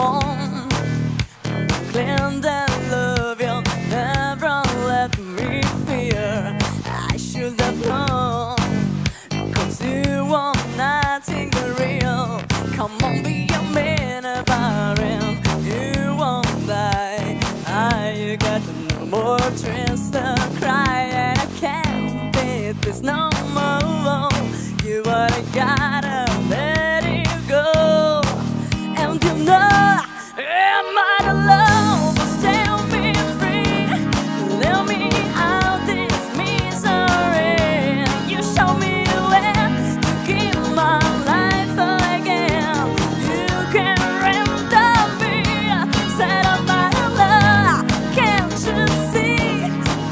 phone. Claim that love you'll never let me fear. I should have known, 'cause you want nothing real. Come on, be a man about him. You won't die. You got no more chance to cry, and I can't beat this no more. You wanna gotta let it go, and you know am I the love will set me free? Let me out this misery. You show me where to give my life again. You can render me, set up my love. Can't you see,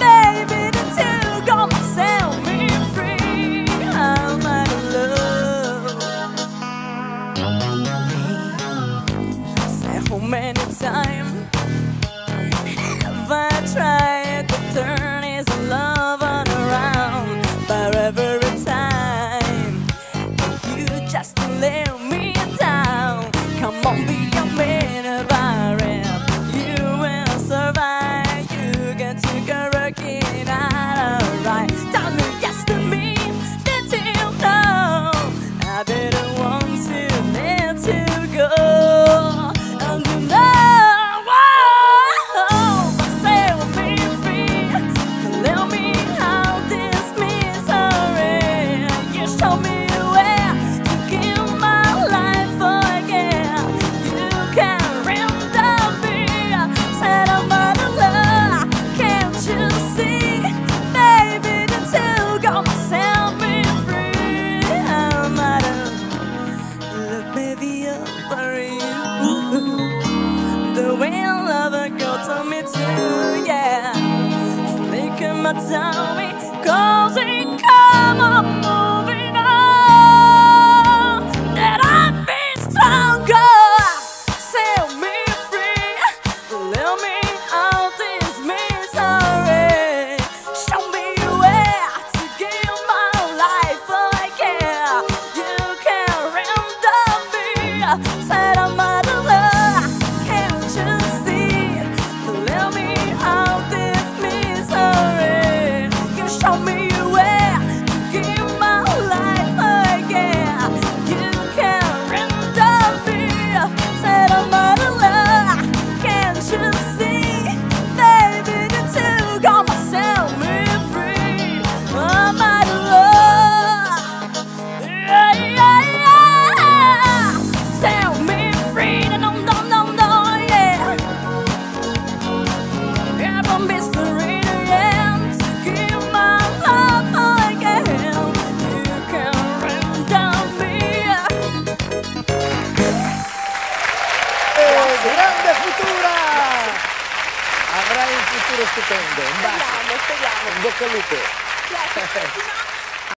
baby, that you gonna set me free? I'm out of love. Say how many times have I tried to turn his love on around? But every time you just let me down. Come on, be a man about it. You will survive. You get to go working out alright. Tell me yes to me, did you know I didn't want to let you go? And you know, whoa, set me free. Let me out this misery. You show me where to give my life again. You can render me, set up my love. Can't you see, baby, that you gonna set me free? I'm out of love, baby, over you. The way love go to me too, yeah. Making my tummy, 'cause it come on moving on. That I'd be stronger. Set me free. Let me out this misery. Show me where to give my life again. You can render me, set up my love. Can't you see? Let me out this misery. You show me where to give my life again. You can render me, set up my love. Can't you see, baby, that you gonna set me free? I'm out of love. Yeah, yeah, yeah. Set me free. No, no, no, no, yeah. Yeah, from mystery to end, to give my love again. You can render me. Grande Futura! Avrai un futuro stupendo. Un bacio. Speriamo, speriamo. In bocca al lupo. Sì, no?